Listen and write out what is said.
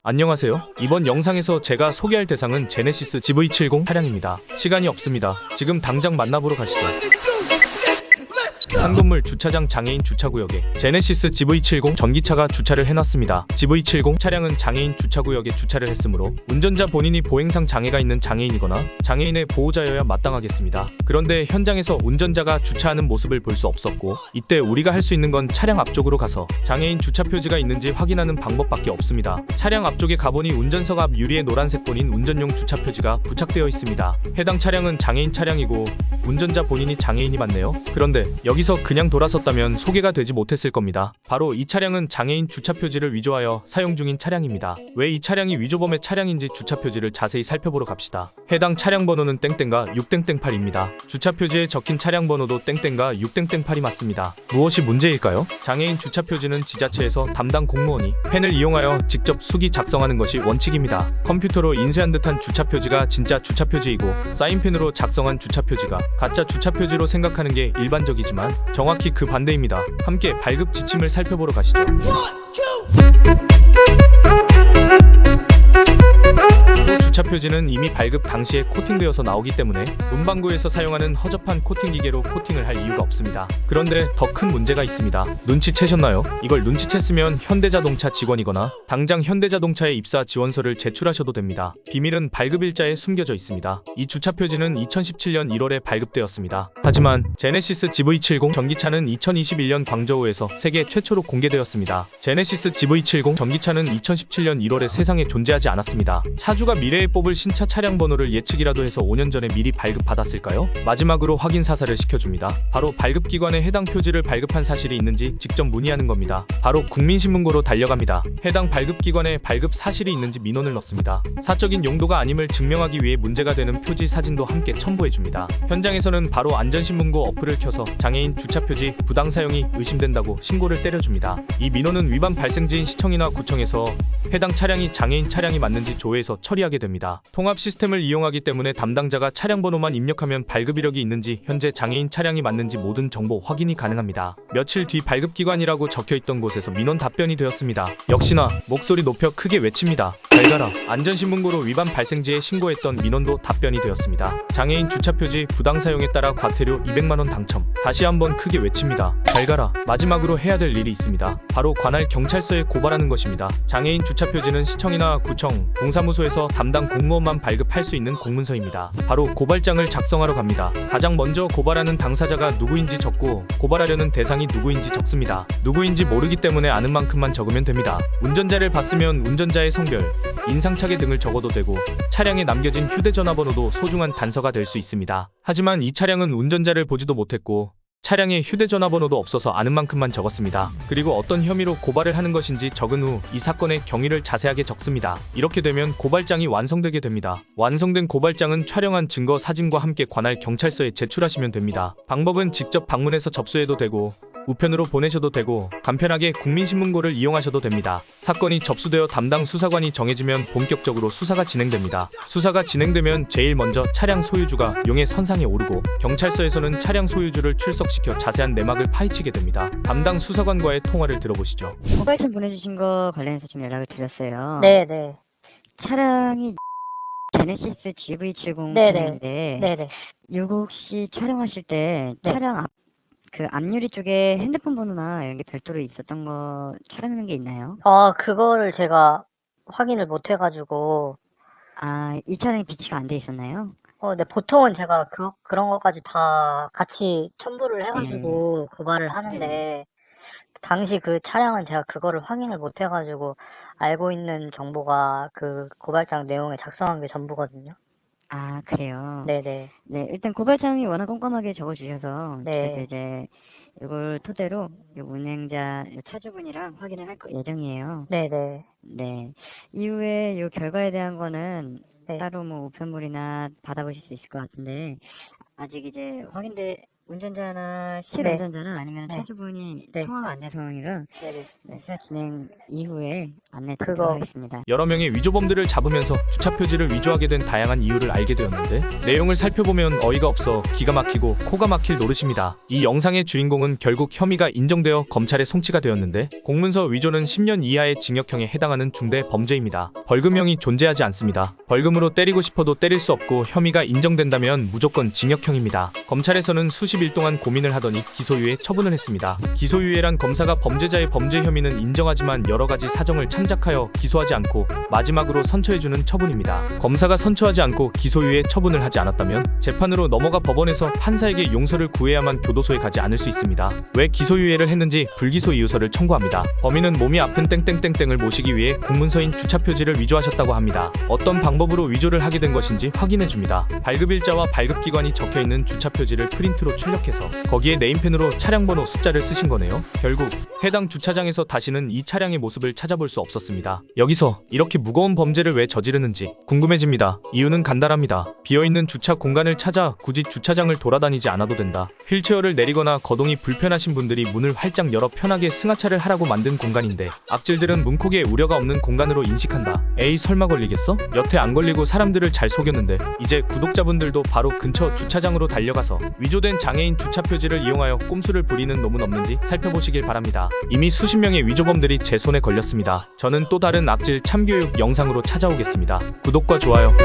안녕하세요. 이번 영상에서 제가 소개할 대상은 제네시스 GV70 차량입니다. 시간이 없습니다. 지금 당장 만나보러 가시죠. 한 건물 주차장 장애인 주차구역에 제네시스 GV70 전기차가 주차를 해놨습니다. GV70 차량은 장애인 주차구역에 주차를 했으므로 운전자 본인이 보행상 장애가 있는 장애인이거나 장애인의 보호자여야 마땅하겠습니다. 그런데 현장에서 운전자가 주차하는 모습을 볼 수 없었고, 이때 우리가 할 수 있는 건 차량 앞쪽으로 가서 장애인 주차 표지가 있는지 확인하는 방법밖에 없습니다. 차량 앞쪽에 가보니 운전석 앞 유리에 노란색 본인 운전용 주차 표지가 부착되어 있습니다. 해당 차량은 장애인 차량이고 운전자 본인이 장애인이 맞네요. 그런데 여기서 그냥 돌아섰다면 소개가 되지 못했을 겁니다. 바로 이 차량은 장애인 주차 표지를 위조하여 사용 중인 차량입니다. 왜 이 차량이 위조범의 차량인지 주차 표지를 자세히 살펴보러 갑시다. 해당 차량 번호는 땡땡가 6땡땡8입니다. 주차 표지에 적힌 차량 번호도 땡땡가 6땡땡8이 맞습니다. 무엇이 문제일까요? 장애인 주차 표지는 지자체에서 담당 공무원이 펜을 이용하여 직접 수기 작성하는 것이 원칙입니다. 컴퓨터로 인쇄한 듯한 주차 표지가 진짜 주차 표지이고, 사인펜으로 작성한 주차 표지가 가짜 주차 표지로 생각하는 게 일반적이지만 정확히 그 반대입니다. 함께 발급 지침을 살펴보러 가시죠. 주차 표지는 이미 발급 당시에 코팅되어서 나오기 때문에 문방구에서 사용하는 허접한 코팅 기계로 코팅을 할 이유가 없습니다. 그런데 더 큰 문제가 있습니다. 눈치채셨나요? 이걸 눈치챘으면 현대자동차 직원이거나 당장 현대자동차에 입사 지원서를 제출하셔도 됩니다. 비밀은 발급일자에 숨겨져 있습니다. 이 주차 표지는 2017년 1월에 발급되었습니다. 하지만 제네시스 GV70 전기차는 2021년 광저우에서 세계 최초로 공개되었습니다. 제네시스 GV70 전기차는 2017년 1월에 세상에 존재하지 않았습니다. 차주가 미래에 뽑을 신차 차량 번호를 예측이라도 해서 5년 전에 미리 발급받았을까요? 마지막으로 확인 사살을 시켜줍니다. 바로 발급기관에 해당 표지를 발급한 사실이 있는지 직접 문의하는 겁니다. 바로 국민신문고로 달려갑니다. 해당 발급기관에 발급 사실이 있는지 민원을 넣습니다. 사적인 용도가 아님을 증명하기 위해 문제가 되는 표지 사진도 함께 첨부해줍니다. 현장에서는 바로 안전신문고 어플을 켜서 장애인 주차표지 부당 사용이 의심된다고 신고를 때려줍니다. 이 민원은 위반 발생지인 시청이나 구청에서 해당 차량이 장애인 차량이 맞는지 조회해서 처리하게 됩니다. 통합 시스템을 이용하기 때문에 담당자가 차량 번호만 입력하면 발급 이력이 있는지 현재 장애인 차량이 맞는지 모든 정보 확인이 가능합니다. 며칠 뒤 발급기관이라고 적혀있던 곳에서 민원 답변이 되었습니다. 역시나 목소리 높여 크게 외칩니다. 잘 가라. 안전신문고로 위반 발생지에 신고했던 민원도 답변이 되었습니다. 장애인 주차표지 부당 사용에 따라 과태료 200만원 당첨. 다시 한번 크게 외칩니다. 잘 가라. 마지막으로 해야 될 일이 있습니다. 바로 관할 경찰서에 고발하는 것입니다. 장애인 주차표지는 시청이나 구청, 동사무소에서 담당 공무원만 발급할 수 있는 공문서입니다. 바로 고발장을 작성하러 갑니다. 가장 먼저 고발하는 당사자가 누구인지 적고 고발하려는 대상이 누구인지 적습니다. 누구인지 모르기 때문에 아는 만큼만 적으면 됩니다. 운전자를 봤으면 운전자의 성별, 인상착의 등을 적어도 되고 차량에 남겨진 휴대전화번호도 소중한 단서가 될 수 있습니다. 하지만 이 차량은 운전자를 보지도 못했고 차량에 휴대전화번호도 없어서 아는 만큼만 적었습니다. 그리고 어떤 혐의로 고발을 하는 것인지 적은 후 이 사건의 경위를 자세하게 적습니다. 이렇게 되면 고발장이 완성되게 됩니다. 완성된 고발장은 촬영한 증거 사진과 함께 관할 경찰서에 제출하시면 됩니다. 방법은 직접 방문해서 접수해도 되고 우편으로 보내셔도 되고 간편하게 국민신문고를 이용하셔도 됩니다. 사건이 접수되어 담당 수사관이 정해지면 본격적으로 수사가 진행됩니다. 수사가 진행되면 제일 먼저 차량 소유주가 용의 선상에 오르고 경찰서에서는 차량 소유주를 출석시켜 자세한 내막을 파헤치게 됩니다. 담당 수사관과의 통화를 들어보시죠. 고발장 보내주신 거 관련해서 좀 연락을 드렸어요. 네네. 차량이 제네시스 GV70 네네. 차량인데 네네. 이거 혹시 촬영하실 때 네. 차량 그 앞유리 쪽에 핸드폰 번호나 이런 게 별도로 있었던 거 촬영하는 게 있나요? 그거를 제가 확인을 못 해가지고, 이 차량이 비치가 안 돼 있었나요? 네, 보통은 제가 그런 것까지 다 같이 첨부를 해가지고 고발을 하는데, 당시 그 차량은 제가 그거를 확인을 못 해가지고, 알고 있는 정보가 그 고발장 내용에 작성한 게 전부거든요. 그래요? 네네. 네, 일단 고발장이 워낙 꼼꼼하게 적어주셔서 네. 저희가 이제 이걸 토대로 이 운행자 차주분이랑 확인을 할 예정이에요. 네네. 네. 이후에 이 결과에 대한 거는 네. 따로 뭐 우편물이나 받아보실 수 있을 것 같은데 아직 이제 확인돼 운전자나 네. 실운전자는 아니면 네. 차주분이 네. 통화가 안 돼서 상황이라 네네. 수사 진행 이후에 안내 그거- 드리도록 하겠습니다. 여러 명의 위조범들을 잡으면서 주차 표지를 위조하게 된 다양한 이유를 알게 되었는데 내용을 살펴보면 어이가 없어 기가 막히고 코가 막힐 노릇입니다. 이 영상의 주인공은 결국 혐의가 인정되어 검찰에 송치가 되었는데 공문서 위조는 10년 이하의 징역형에 해당하는 중대 범죄입니다. 벌금형이 존재하지 않습니다. 벌금으로 때리고 싶어도 때릴 수 없고 혐의가 인정된다면 무조건 징역형입니다. 검찰에서는 수십일 동안 고민을 하더니 기소유예 처분을 했습니다. 기소유예란 검사가 범죄자의 범죄 혐의는 인정하지만 여러 가지 사정을 참작하여 기소하지 않고 마지막으로 선처해주는 처분입니다. 검사가 선처하지 않고 기소유예 처분을 하지 않았다면 재판으로 넘어가 법원에서 판사에게 용서를 구해야만 교도소에 가지 않을 수 있습니다. 왜 기소유예를 했는지 불기소 이유서를 청구합니다. 범인은 몸이 아픈 땡땡땡땡을 모시기 위해 공문서인 주차표지를 위조하셨다고 합니다. 어떤 방법으로 위조를 하게 된 것인지 확인해줍니다. 발급일자와 발급기관이 적혀있는 주차표지를 프린트로 출력해서 거기에 네임펜으로 차량번호 숫자를 쓰신 거네요. 결국 해당 주차장에서 다시는 이 차량의 모습을 찾아볼 수 없었습니다. 여기서 이렇게 무거운 범죄를 왜 저지르는지 궁금해집니다. 이유는 간단합니다. 비어있는 주차 공간을 찾아 굳이 주차장을 돌아다니지 않아도 된다. 휠체어를 내리거나 거동이 불편하신 분들이 문을 활짝 열어 편하게 승하차를 하라고 만든 공간인데 악질들은 문콕에 우려가 없는 공간으로 인식한다. 에이 설마 걸리겠어? 여태 안 걸리고 사람들을 잘 속였는데 이제 구독자분들도 바로 근처 주차장으로 달려가서 위조된 장애인 주차 표지를 이용하여 꼼수를 부리는 놈은 없는지 살펴보시길 바랍니다. 이미 수십 명의 위조범들이 제 손에 걸렸습니다. 저는 또 다른 악질 참교육 영상으로 찾아오겠습니다. 구독과 좋아요